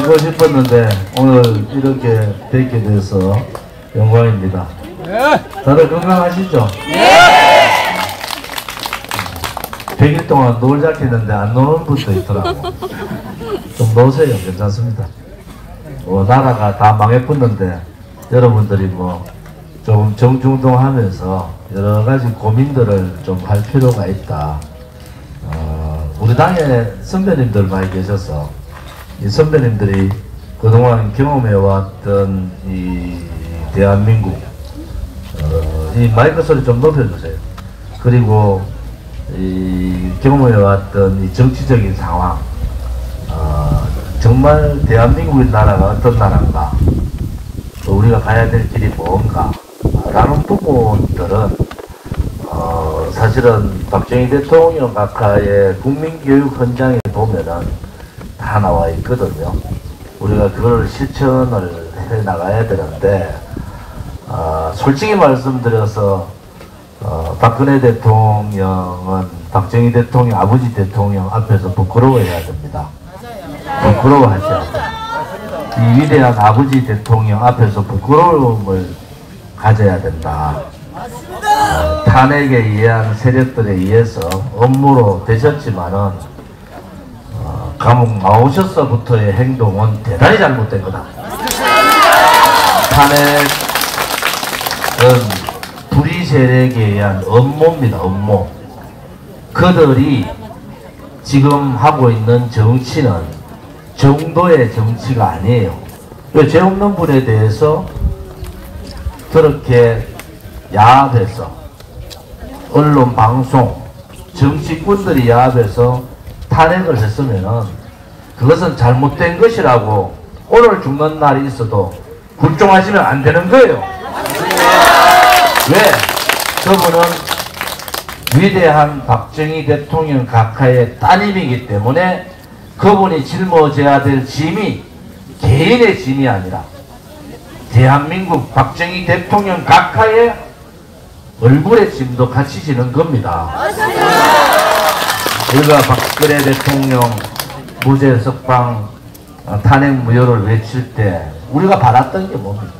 뵙고 싶었는데 오늘 이렇게 뵙게 돼서 영광입니다. 다들 건강하시죠? 100일 동안 놀자 했는데 안 노는 분도 있더라고. 좀 노세요. 괜찮습니다. 나라가 다 망해붙는데 여러분들이 뭐 좀 정중동하면서 여러 가지 고민들을 좀 할 필요가 있다. 우리 당에 선배님들 많이 계셔서 이 선배님들이 그동안 경험해왔던 이 대한민국 이 마이크 소리 좀 높여주세요. 그리고 이 경험해왔던 이 정치적인 상황 정말 대한민국의 나라가 어떤 나라인가 또 우리가 가야 될 길이 뭔가 라는 부분들은 사실은 박정희 대통령 각하의 국민교육 현장에 보면은 다 나와 있거든요. 우리가 그걸 실천을 해 나가야 되는데 솔직히 말씀드려서 박근혜 대통령은 박정희 대통령, 아버지 대통령 앞에서 부끄러워해야 됩니다. 부끄러워하셔야 됩니다. 이 위대한 아버지 대통령 앞에서 부끄러움을 가져야 된다. 탄핵에 의한 세력들에 의해서 업무로 되셨지만은 감옥 나오셔서부터의 행동은 대단히 잘못된 거다. 탄핵은 불의 세력에 의한 업무입니다. 업무. 그들이 지금 하고 있는 정치는 정도의 정치가 아니에요. 죄 없는 분에 대해서 그렇게 야합해서 언론, 방송, 정치꾼들이 야합해서 탄핵을 했으면은 그것은 잘못된 것이라고 오늘 죽는 날이 있어도 굴종하시면 안 되는 거예요. 왜? 그분은 위대한 박정희 대통령 각하의 따님이기 때문에 그분이 짊어져야 될 짐이 개인의 짐이 아니라 대한민국 박정희 대통령 각하의 얼굴의 짐도 같이 지는 겁니다. 우리가 박근혜 대통령 무죄 석방 탄핵 무효를 외칠 때 우리가 바랐던 게 뭡니까?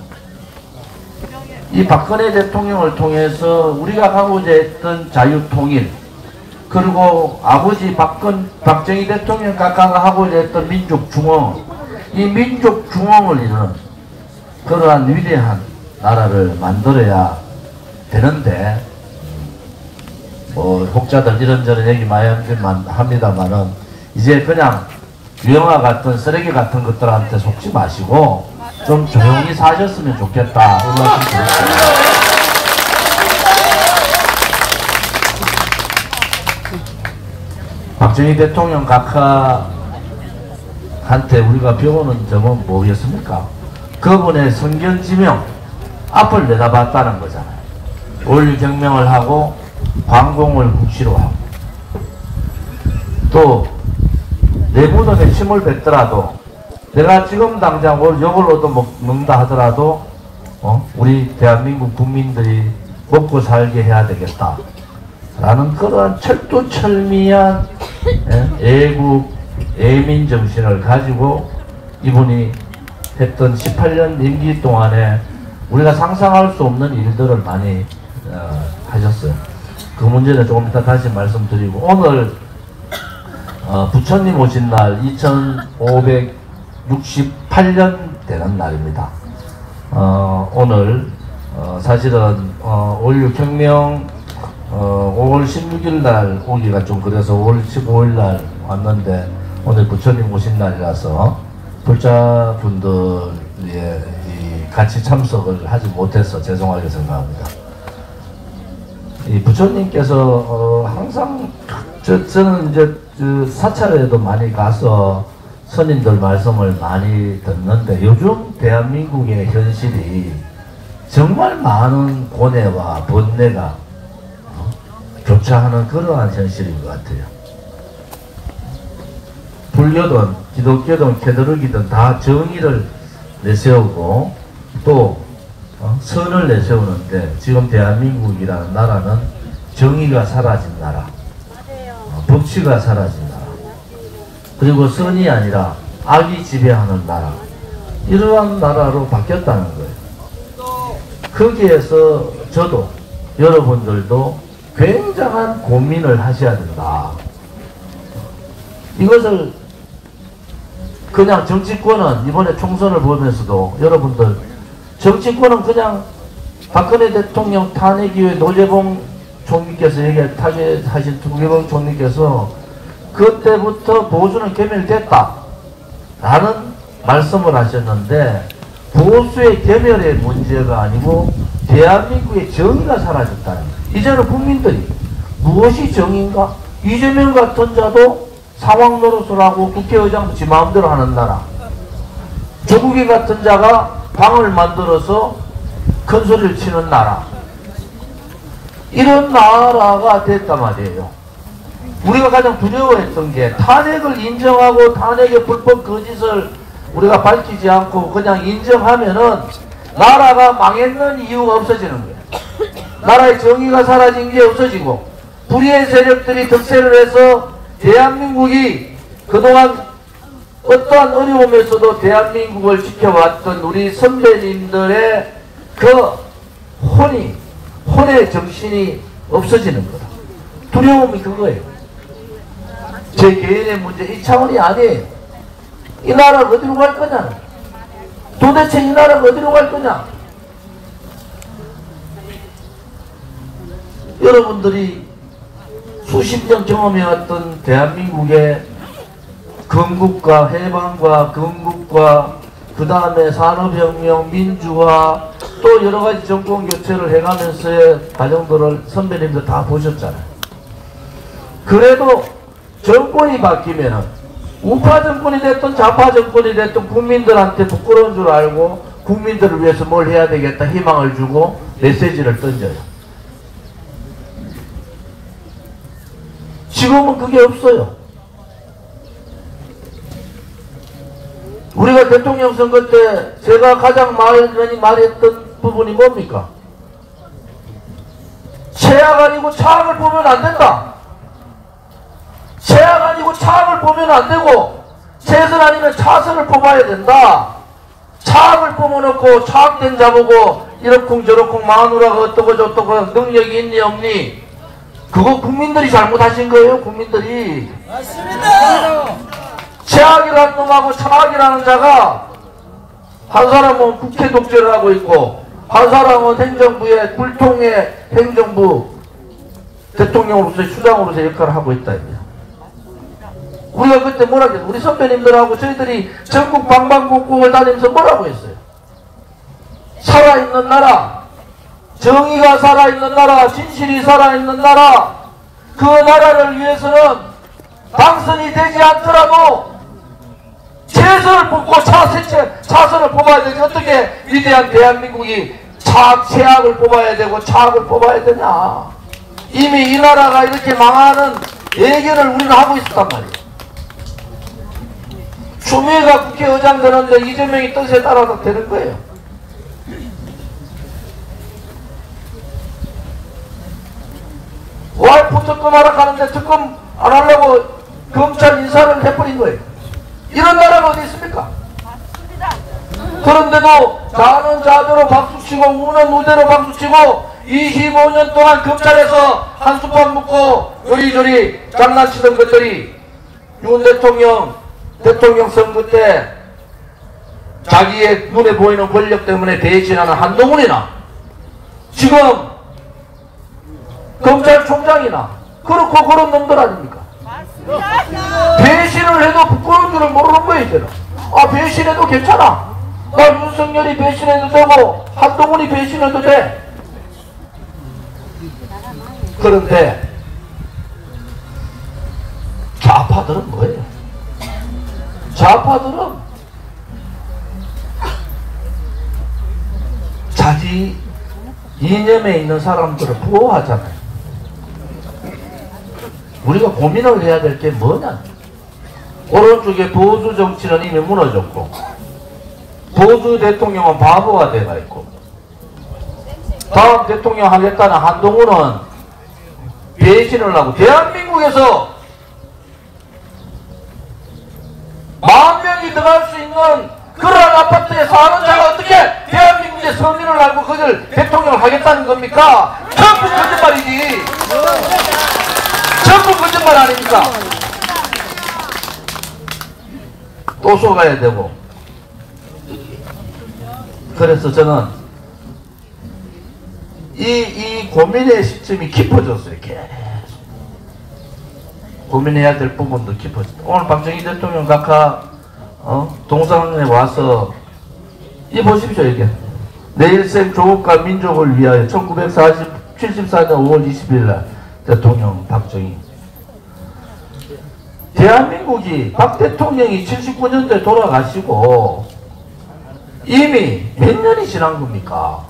이 박근혜 대통령을 통해서 우리가 가고자 했던 자유통일 그리고 아버지 박정희 대통령 각하가 하고자 했던 민족중흥 이 민족중흥을 이루는 그러한 위대한 나라를 만들어야 되는데 뭐 혹자들 이런저런 얘기 많이 합니다만은 이제 그냥 유영아 같은 쓰레기 같은 것들한테 속지 마시고 좀 조용히 사셨으면 좋겠다 이런 말씀 드렸습니다. 박정희 대통령 각하한테 우리가 배우는 점은 뭐겠습니까? 그분의 성견지명 앞을 내다봤다는 거잖아요. 5.16 혁명을 하고 광공을 국시로 하고 또 내 무덤에 침을 뱉더라도 내가 지금 당장 요걸로도 먹는다 하더라도 우리 대한민국 국민들이 먹고 살게 해야 되겠다 라는 그러한 철두철미한 애국 애민 정신을 가지고 이분이 했던 18년 임기 동안에 우리가 상상할 수 없는 일들을 많이 하셨어요. 그 문제는 조금 이따 다시 말씀드리고 오늘 부처님 오신 날 2568년 되는 날입니다. 오늘 사실은 5.16 혁명 5월 16일 날 오기가 좀 그래서 5월 15일 날 왔는데 오늘 부처님 오신 날이라서 불자분들이 같이 참석을 하지 못해서 죄송하게 생각합니다. 이 부처님께서 항상 저는 이제 사찰에도 많이 가서 스님들 말씀을 많이 듣는데 요즘 대한민국의 현실이 정말 많은 고뇌와 번뇌가 교차하는 그러한 현실인 것 같아요. 불교든 기독교든 캐톨릭이든 다 정의를 내세우고 또 선을 내세우는데 지금 대한민국이라는 나라는 정의가 사라진 나라, 법치가 사라진 나라, 그리고 선이 아니라 악이 지배하는 나라, 이러한 나라로 바뀌었다는 거예요. 거기에서 저도 여러분들도 굉장한 고민을 하셔야 된다. 이것을 그냥 정치권은 이번에 총선을 보면서도 여러분들 정치권은 그냥 박근혜 대통령 탄핵 이후에 노재봉 총리께서 타계하신 노재봉 총리께서 그때부터 보수는 괴멸됐다 라는 말씀을 하셨는데, 보수의 괴멸의 문제가 아니고 대한민국의 정의가 사라졌다는 거예요. 이제는 국민들이 무엇이 정의인가? 이재명 같은 자도 상황 노릇을 하고 국회의장도 지 마음대로 하는 나라, 조국이 같은 자가 방을 만들어서 큰 소리를 치는 나라, 이런 나라가 됐단 말이에요. 우리가 가장 두려워했던 게 탄핵을 인정하고 탄핵의 불법 거짓을 우리가 밝히지 않고 그냥 인정하면은 나라가 망했는 이유가 없어지는 거예요. 나라의 정의가 사라진 게 없어지고 불의의 세력들이 득세를 해서 대한민국이 그동안 어떠한 어려움에서도 대한민국을 지켜왔던 우리 선배님들의 그 혼의 정신이 없어지는 거다. 두려움이 그거예요. 제 개인의 문제, 이 차원이 아니에요. 이 나라가 어디로 갈 거냐? 도대체 이 나라가 어디로 갈 거냐? 여러분들이 수십 년 경험해왔던 대한민국의 건국과 해방과 건국과 그 다음에 산업혁명, 민주화, 또 여러가지 정권 교체를 해가면서의 과정들을 선배님들 다 보셨잖아요. 그래도 정권이 바뀌면은 우파 정권이 됐든 좌파 정권이 됐든 국민들한테 부끄러운 줄 알고 국민들을 위해서 뭘 해야 되겠다 희망을 주고 메시지를 던져요. 지금은 그게 없어요. 우리가 대통령 선거 때 제가 가장 많이 말했던 부분이 뭡니까? 최악 아니고 차악을 보면 안 된다. 최악 아니고 차악을 보면 안 되고 최선 아니면 차선을 뽑아야 된다. 차악을 뽑아놓고 차악된 자보고 이러쿵저러쿵 마누라가 어떠고 저떠고 능력이 있니 없니, 그거 국민들이 잘못하신 거예요. 국민들이. 맞습니다. 최악이라는 놈하고 차악이라는 자가 한 사람은 국회 독재를 하고 있고 한 사람은 행정부의 굴통의 행정부 대통령으로서의 수장으로서의 역할을 하고 있다. 우리가 그때 뭐라고 했어요? 우리 선배님들하고 저희들이 전국 방방곡곡을 다니면서 뭐라고 했어요? 살아있는 나라, 정의가 살아있는 나라, 진실이 살아있는 나라, 그 나라를 위해서는 당선이 되지 않더라도 최선을 뽑고 차선을 뽑아야 되지. 어떻게 위대한 대한민국이 최악을 뽑아야 되고 차악을 뽑아야 되냐. 이미 이 나라가 이렇게 망하는 예견을 우리는 하고 있었단 말이에요. 추미애가 국회의장 되는데 이재명이 뜻에 따라서 되는 거예요. 와이프 특검하라 하는데 특검 안 하려고 검찰 인사를 해버린 거예요. 이런 나라가 어디 있습니까? 그런데도 자는 자대로 박수치고 우는 우대로 박수치고 25년 동안 검찰에서 한수판 묻고 요리조리 장난치던 것들이 윤 대통령 선거 때 자기의 눈에 보이는 권력 때문에 배신하는 한동훈이나 지금 검찰총장이나 그렇고 그런 놈들 아닙니까? 배신을 해도 부끄러운 줄을 모르는 거예요. 이제는. 아, 배신해도 괜찮아. 나 윤석열이 배신해도 되고 한동훈이 배신해도 돼. 그런데 좌파들은 뭐예요? 좌파들은 자기 이념에 있는 사람들을 부러워하잖아요. 우리가 고민을 해야 될 게 뭐냐. 오른쪽에 보수 정치는 이미 무너졌고 보수 대통령은 바보가 돼가 있고 다음 대통령 하겠다는 한동훈은 배신을 하고 대한민국에서 10,000명이 사람들이 들어갈 수 있는 그러한 아파트에 사는 자가 어떻게 대한민국의 서민을 알고 그걸 대통령을 하겠다는 겁니까? 전부 거짓말이지. 전부 거짓말 아닙니까? 또 속아야 되고. 그래서 저는 이 고민의 시점이 깊어졌어요. 계속 고민해야 될 부분도 깊어졌어요. 오늘 박정희 대통령 각하 동상에 와서 이 보십시오. 이게 내 일생 조국과 민족을 위하여 1974년 5월 20일 날 대통령 박정희. 대한민국이 박 대통령이 79년도에 돌아가시고 이미 몇 년이 지난 겁니까?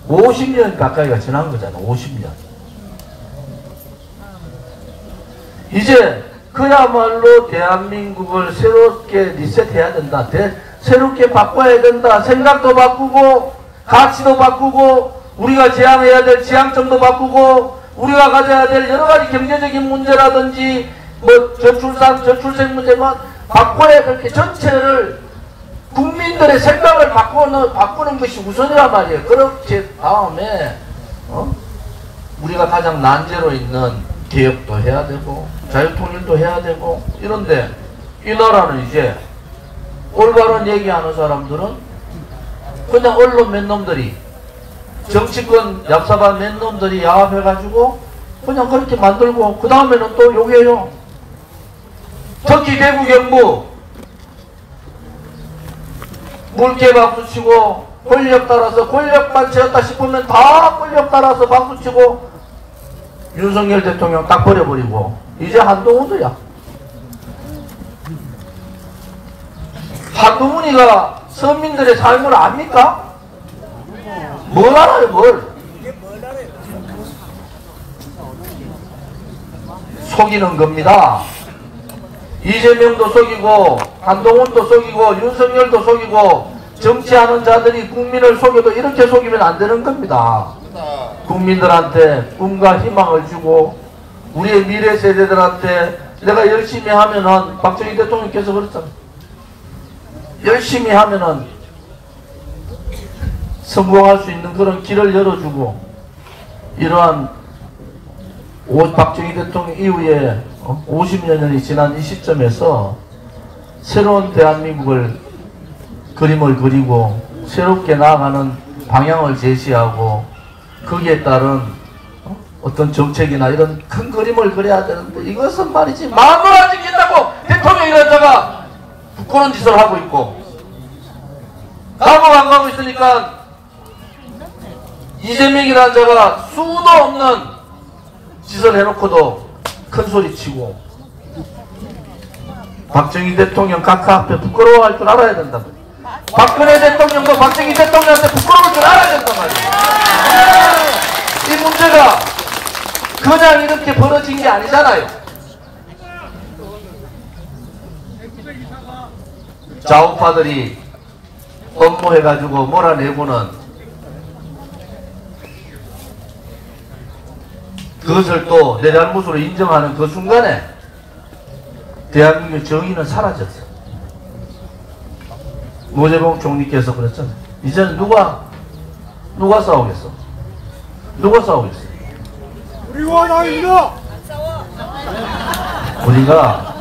50년 가까이가 지난 거잖아. 50년. 이제 그야말로 대한민국을 새롭게 리셋해야 된다. 새롭게 바꿔야 된다. 생각도 바꾸고 가치도 바꾸고 우리가 지향해야 될 지향점도 바꾸고 우리가 가져야 될 여러 가지 경제적인 문제라든지 뭐 저출생 문제만 바꿔야 그렇게 전체를 국민들의 생각을 바꾸는 것이 우선이란 말이에요. 그렇게 다음에 우리가 가장 난제로 있는 개혁도 해야 되고 자유통일도 해야 되고 이런데 이 나라는 이제 올바른 얘기하는 사람들은 그냥 언론 몇 놈들이 정치권 얍삽한 몇 놈들이 야합해가지고 그냥 그렇게 만들고 그 다음에는 또 욕해요. 특히 대구 경북 물개 박수치고 권력 따라서 권력만 채웠다 싶으면 다 권력 따라서 박수치고 윤석열 대통령 딱 버려버리고 이제 한동훈도야. 한동훈이가 서민들의 삶을 압니까? 뭘 알아요, 뭘? 속이는 겁니다. 이재명도 속이고 한동훈도 속이고 윤석열도 속이고 정치하는 자들이 국민을 속여도 이렇게 속이면 안 되는 겁니다. 국민들한테 꿈과 희망을 주고 우리의 미래 세대들한테 내가 열심히 하면은 박정희 대통령께서 그랬잖아요. 열심히 하면은 성공할 수 있는 그런 길을 열어주고 이러한 박정희 대통령 이후에 50여 년이 지난 이 시점에서 새로운 대한민국을 그림을 그리고 새롭게 나아가는 방향을 제시하고 거기에 따른 어떤 정책이나 이런 큰 그림을 그려야 되는데 이것은 말이지 마음을 안 지킨다고 대통령이라는 자가 부끄러운 짓을 하고 있고 가고 안 가고 있으니까 이재명이라는 자가 수도 없는 짓을 해놓고도 큰 소리 치고 박정희 대통령 각하 앞에 부끄러워할 줄 알아야 된다. 박근혜 대통령도 박정희 대통령한테 부끄러울 줄 알아야 된단 말이에요. 이 문제가 그냥 이렇게 벌어진 게 아니잖아요. 좌우파들이 업무해가지고 몰아내고는 그것을 또 내 잘못으로 인정하는 그 순간에 대한민국의 정의는 사라졌어요. 노재봉 총리께서 그랬잖아요. 이제는 누가 싸우겠어? 누가 싸우겠어? 우리와 나입니다. 우리가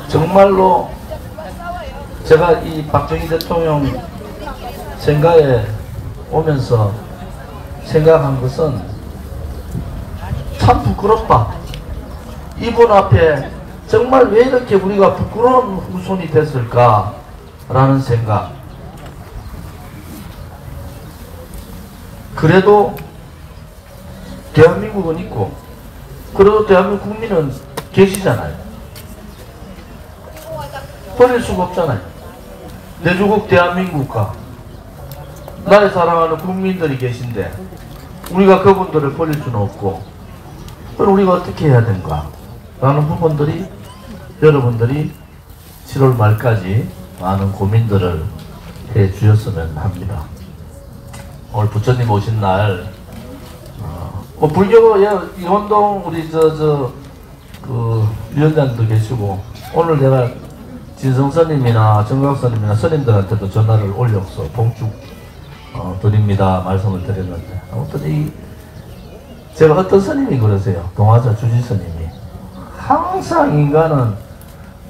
정말로 제가 이 박정희 대통령 생가에 오면서 생각한 것은 참 부끄럽다. 이분 앞에 정말 왜 이렇게 우리가 부끄러운 후손이 됐을까 라는 생각. 그래도 대한민국은 있고 그래도 대한민국 국민은 계시잖아요. 버릴 수가 없잖아요. 내 조국 대한민국과 나를 사랑하는 국민들이 계신데 우리가 그분들을 버릴 수는 없고 그럼 우리가 어떻게 해야 되는가 라는 부분들이 여러분들이 7월 말까지 많은 고민들을 해 주셨으면 합니다. 오늘 부처님 오신 날 불교 이원동 우리 그 위원장도 계시고 오늘 내가 진성 스님이나 정각 스님이나 스님들한테도 전화를 올려서 봉축 드립니다 말씀을 드렸는데 아무튼 제가 어떤 스님이 그러세요. 동화자 주지 스님이 항상 인간은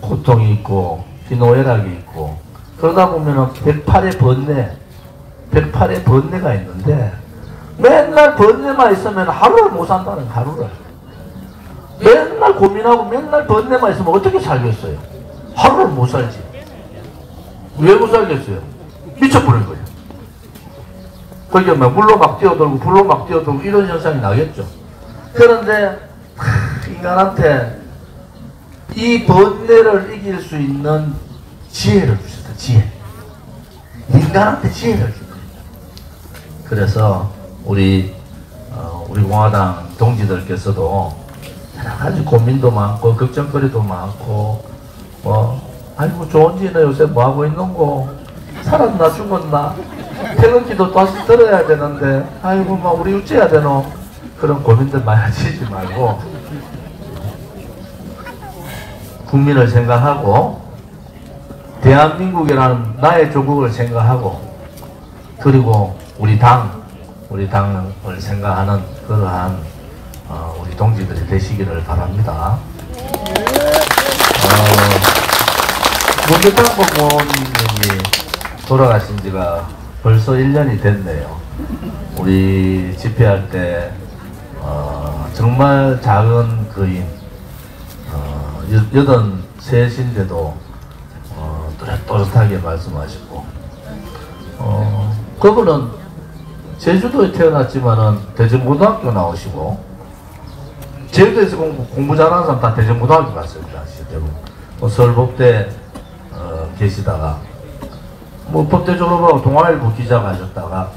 고통이 있고 희노애락이 있고 그러다 보면은 108의 번뇌가 있는데 맨날 번뇌만 있으면 하루를 못 산다는 하루를 맨날 고민하고 맨날 번뇌만 있으면 어떻게 살겠어요? 하루를 못 살지. 왜 못 살겠어요? 미쳐버린 거예요. 그게 막 물로 막 뛰어들고 불로 막 뛰어들고 이런 현상이 나겠죠. 그런데 인간한테 이 번뇌를 이길 수 있는 지혜를 주셨다. 지혜. 인간한테 지혜를 줍니다. 그래서 우리 공화당 동지들께서도 여러 가지 고민도 많고 걱정거리도 많고 아이고 좋은지는 요새 뭐 하고 있는 거 살았나 죽었나 퇴근기도 다시 들어야 되는데 아이고 막 우리 어째야 되노 그런 고민들 많이 하시지 말고 국민을 생각하고 대한민국이라는 나의 조국을 생각하고 그리고 우리 당을 생각하는 그러한 우리 동지들이 되시기를 바랍니다. 문대탕 부모님이 돌아가신 지가 벌써 1년이 됐네요. 우리 집회할 때 정말 작은 거인 83인데도 또렷하게 말씀하시고 그분은 제주도에 태어났지만은 대전고등학교 나오시고 제주도에서 공부 잘하는 사람 다 대전고등학교 갔습니다. 서울법대 계시다가 뭐 법대 졸업하고 동아일보 기자가 하셨다가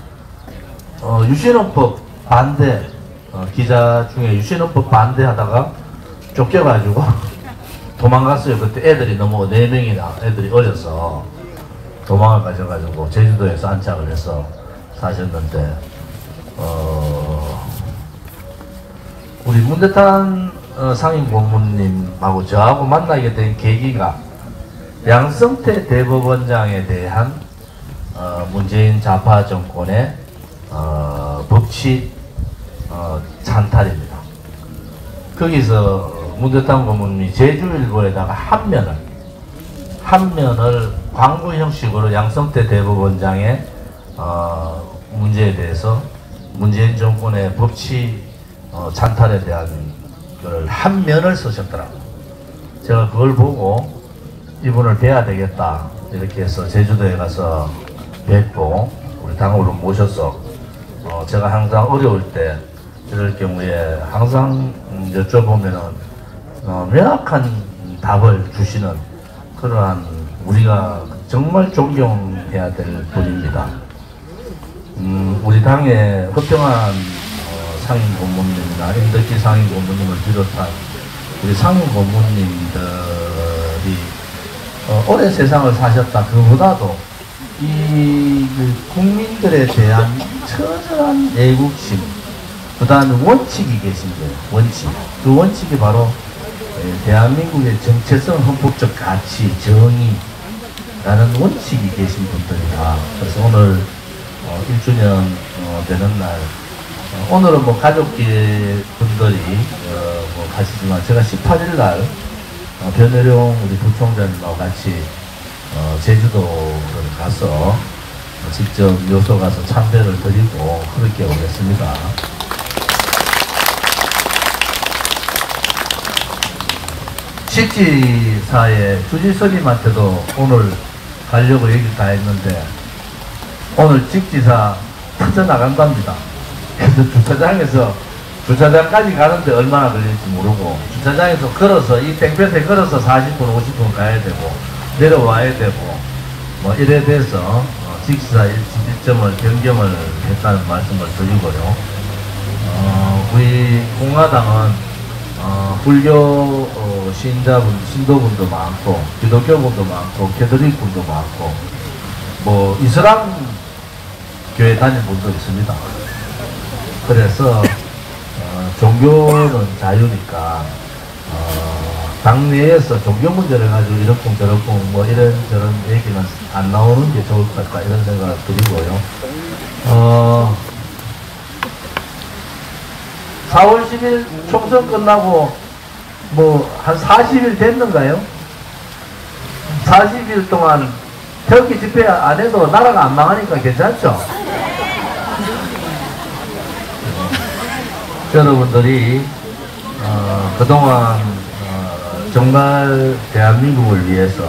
유신헌법 반대 기자 중에 유신헌법 반대하다가 쫓겨가지고 도망갔어요. 그때 애들이 너무 4명이나 애들이 어려서 도망을 가셔가지고 제주도에서 안착을 해서 사셨는데 우리 문대탄 상임 고문님하고 저하고 만나게 된 계기가 양성태 대법원장에 대한 문재인 좌파 정권의 법치 찬탈입니다. 거기서 문대탄 고문님이 제주일보에다가 한 면을 광고 형식으로 양성태 대법원장의 문제에 대해서 문재인 정권의 법치 찬탈에 대한 한 면을 쓰셨더라고요. 제가 그걸 보고 이분을 뵈야 되겠다 이렇게 해서 제주도에 가서 뵙고 우리 당으로 모셔서 제가 항상 어려울 때 이럴 경우에 항상 여쭤보면은 명확한 답을 주시는 그러한 우리가 정말 존경해야 될 분입니다. 우리 당의 허평한 상임 고문님이나 임덕기 상임 고문님을 비롯한 우리 상임 고문님들이 오랜 세상을 사셨다. 그보다도 이 국민들에 대한 처절한 애국심, 그 다음에 원칙이 계신데요. 원칙. 그 원칙이 바로 대한민국의 정체성, 헌법적 가치, 정의라는 원칙이 계신 분들이다. 그래서 오늘 1주년 되는 날, 오늘은 뭐 가족끼리 분들이 뭐 가시지만 제가 18일 날 변혜룡 우리 부총장님하고 같이 제주도를 가서 직접 묘소 가서 참배를 드리고 그렇게 오겠습니다. 식지사의 주지스님한테도 오늘 가려고 얘기 다 했는데 오늘 직지사 터져나간답니다. 그래서 주차장까지 가는데 얼마나 걸릴지 모르고 주차장에서 걸어서 이 땡볕에 걸어서 40분 50분 가야 되고 내려와야 되고 뭐 이래 돼서 직지사 일정을 변경을 했다는 말씀을 드리고요. 우리 공화당은 불교 신도분도 많고 기독교분도 많고 캐톨릭분도 많고 뭐 이슬람 교회 다니는 분도 있습니다. 그래서 종교는 자유니까 당내에서 종교 문제를 가지고 이렇고 저렇고 뭐 이런저런 얘기는 안 나오는 게 좋을 것 같다 이런 생각을 드리고요. 4월 10일 총선 끝나고 뭐 한 40일 됐는가요? 40일 동안 태극기 집회 안 해도 나라가 안 망하니까 괜찮죠? 여러분들이 그동안 정말 대한민국을 위해서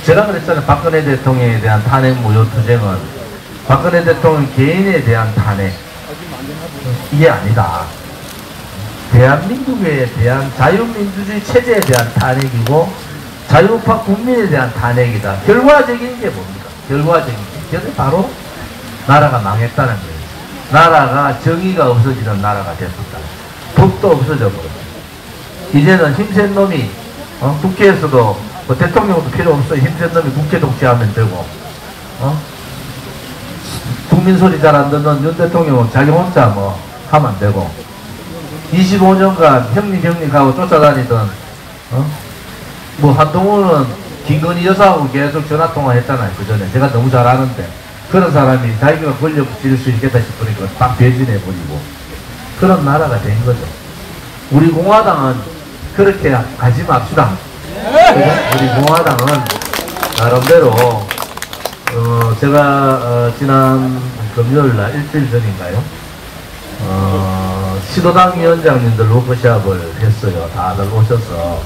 제가 그랬잖아요. 박근혜 대통령에 대한 탄핵 무효 투쟁은 박근혜 대통령 개인에 대한 탄핵 이게 아니다. 대한민국에 대한 자유민주주의 체제에 대한 탄핵이고 자유우파 국민에 대한 탄핵이다. 결과적인 게 뭡니까? 결과적인 게 그게 바로 나라가 망했다는 거예요. 나라가 정의가 없어지는 나라가 됐었다. 법도 없어져 버렸다. 이제는 힘센 놈이 국회에서도 뭐 대통령도 필요 없어. 힘센 놈이 국회 독재하면 되고 국민 소리 잘 안 듣는 윤 대통령은 자기 혼자 뭐 하면 되고 25년간 형님 쫓아다니던 뭐 한동훈은 김건희 여사하고 계속 전화통화했잖아요. 그 전에 제가 너무 잘 아는데 그런 사람이 자기가 권력 질 수 있겠다 싶으니까 딱 배신해버리고 그런 나라가 된 거죠. 우리 공화당은 그렇게 가지 맙시다. 우리 공화당은 나름대로 제가 지난 금요일날 일주일 전인가요? 시도당 위원장님들 워크숍을 했어요. 다들 오셔서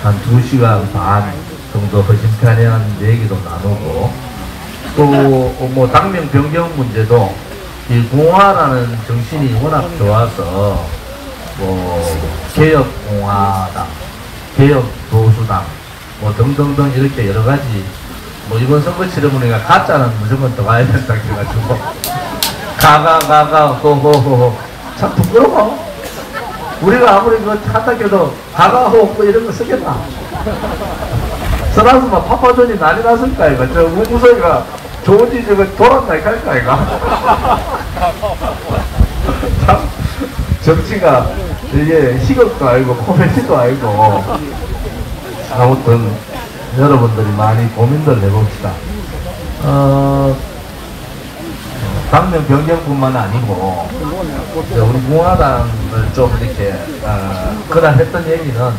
한 2시간 반 정도 허심탄회한 얘기도 나누고 또 뭐 당명 변경 문제도 이 공화라는 정신이 워낙 좋아서 뭐 개혁공화당, 개혁보수당 뭐 등등등 이렇게 여러 가지 뭐 이번 선거 치러보니까 가짜는 무조건 더 가야 된다 그래가지고 가가 호호호 참 부끄러워. 우리가 아무리 그거 한다 해도 가가호 뭐 이런 거 쓰겠나? 써놔서 막 파파존이 난리 났을까 이거. 저 우구서이가 좋은 지적을 돌았나 할까 이거. 참 정치가 이게 희극도 아니고 코미디도 아니고 아무튼 여러분들이 많이 고민들 해봅시다. 당명 변경뿐만 아니고 우리 공화당을 좀 이렇게 그날 했던 얘기는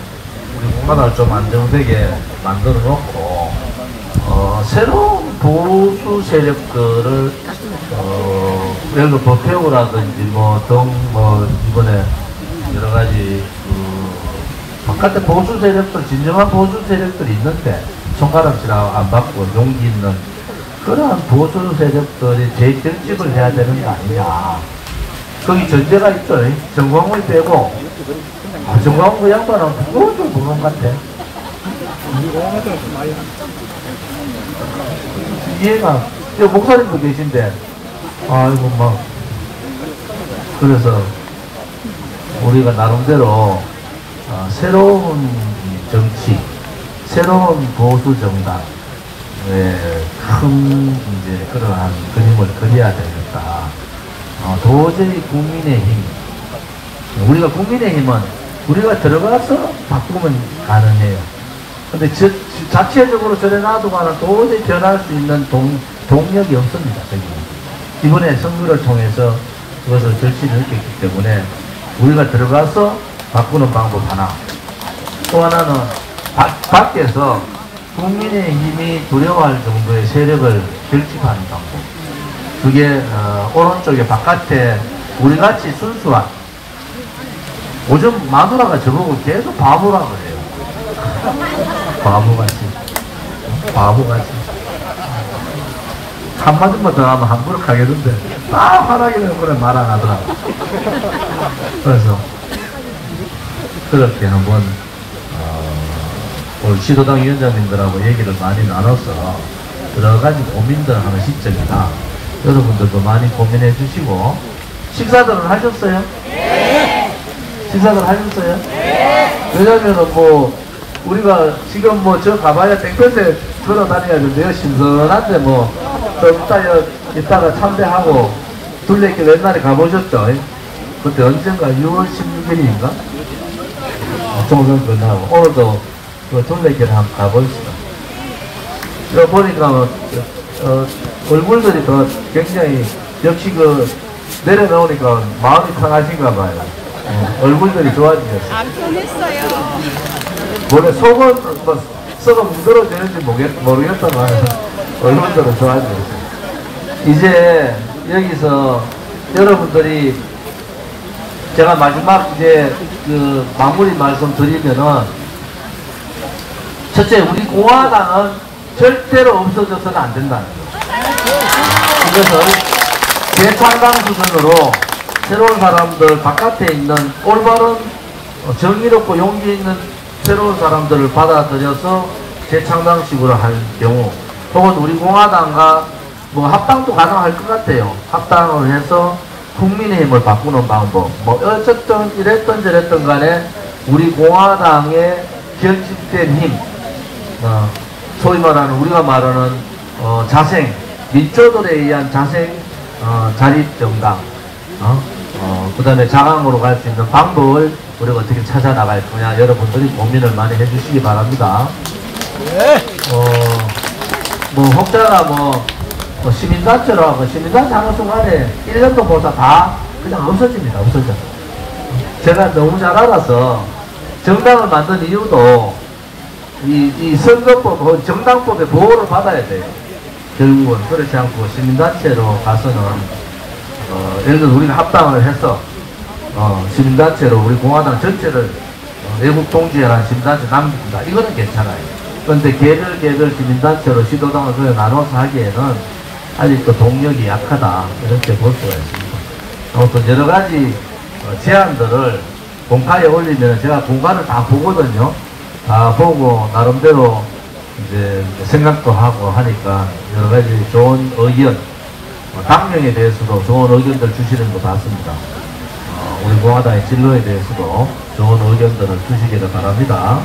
우리 공화당을 좀 안정되게 만들어 놓고 새로운 보수 세력들을 예를 들어 도태우라든지 뭐 이번에 여러 가지 바깥에 보수 세력들 진정한 보수 세력들이 있는데 손가락질하고 안 받고 용기 있는 그러한 보수 세력들이 재정집을 해야 되는 거 아니냐. 거기 전제가 있죠. 정광훈 빼고 정광훈 그 양반은 그건 좀 그런 것 같아. 이해가 목사님도 계신데 아이고 뭐 그래서 우리가 나름대로 새로운 정치, 새로운 보수 정당 큰 이제 그러한 그림을 그려야 되겠다. 도저히 국민의힘, 우리가 국민의힘은 우리가 들어가서 바꾸면 가능해요. 근데 자체적으로 저래 놔두고는 도저히 변할 수 있는 동력이 없습니다. 이번에 선거를 통해서 그것을 절실히 느꼈기 때문에 우리가 들어가서 바꾸는 방법 하나, 또 하나는 밖에서 국민의힘이 두려워할 정도의 세력을 결집하는 방법. 그게 오른쪽에 바깥에 우리같이 순수한 요즘 마누라가 저보고 계속 바보라 그래요. 바보같이 한마디만 더 하면 함부로 가겠는데 딱 화나기는 그래 말 안 하더라고. 그래서 그렇게 한번 오늘 시도당 위원장님들하고 얘기를 많이 나눠서 여러 가지 고민들을 하는 시점이다. 여러분들도 많이 고민해 주시고. 식사들은 하셨어요? 네. 식사들 하셨어요? 네. 왜냐면은 뭐 우리가 지금 뭐 저 가봐야 땡볕에 걸어 다녀야 되는데요. 신선한데 뭐 좀 이따가 참배하고 둘레길 옛날에 가보셨죠? 그때 언젠가 6월 16일인가? 총선 끝나고 오늘도 그 둘레길 한번 가보겠습니다. 이거 보니까 얼굴들이 더 굉장히 역시 그 내려놓으니까 마음이 편하신가 봐요. 얼굴들이 좋아지셨어요. 안 편했어요. 원래 속은 뭐 썩어 뭉들어지는지 모르겠다만 얼굴들은 좋아지셨어요. 이제 여기서 여러분들이 제가 마지막 이제 그 마무리 말씀 드리면은 첫째 우리 공화당은 절대로 없어져서는 안 된다는 거예요. 이것을 재창당 수준으로 새로운 사람들 바깥에 있는 올바른 정의롭고 용기 있는 새로운 사람들을 받아들여서 재창당식으로 할 경우 혹은 우리 공화당과 뭐 합당도 가능할 것 같아요. 합당을 해서 국민의힘을 바꾸는 방법 뭐 어쨌든 이랬던 저랬던 간에 우리 공화당의 결집된 힘 소위 말하는 우리가 말하는 자생 민초들에 의한 자생 자립정당 그 다음에 자강으로 갈 수 있는 방법을 우리가 어떻게 찾아 나갈 거냐 여러분들이 고민을 많이 해주시기 바랍니다. 뭐 혹자나 뭐 시민단체로 하고 시민단체 하는 순간에 1년도 보다 다 그냥 없어집니다. 없어져. 제가 너무 잘 알아서 정당을 만든 이유도 이 선거법, 정당법의 보호를 받아야 돼요. 결국은 그렇지 않고 시민단체로 가서는 예를 들어 우리가 합당을 해서 시민단체로 우리 공화당 전체를 외국 동지회라는 시민단체 남깁니다. 이거는 괜찮아요. 그런데 개별 시민단체로 시도당을 그냥 나눠서 하기에는 아직도 동력이 약하다 이렇게 볼 수가 있습니다. 아무튼 여러 가지 제안들을 공카에 올리면 제가 공카를 다 보거든요. 다 보고 나름대로 이제 생각도 하고 하니까 여러 가지 좋은 의견, 당명에 대해서도 좋은 의견들 주시는 거 봤습니다. 우리 공화당의 진로에 대해서도 좋은 의견들을 주시기를 바랍니다.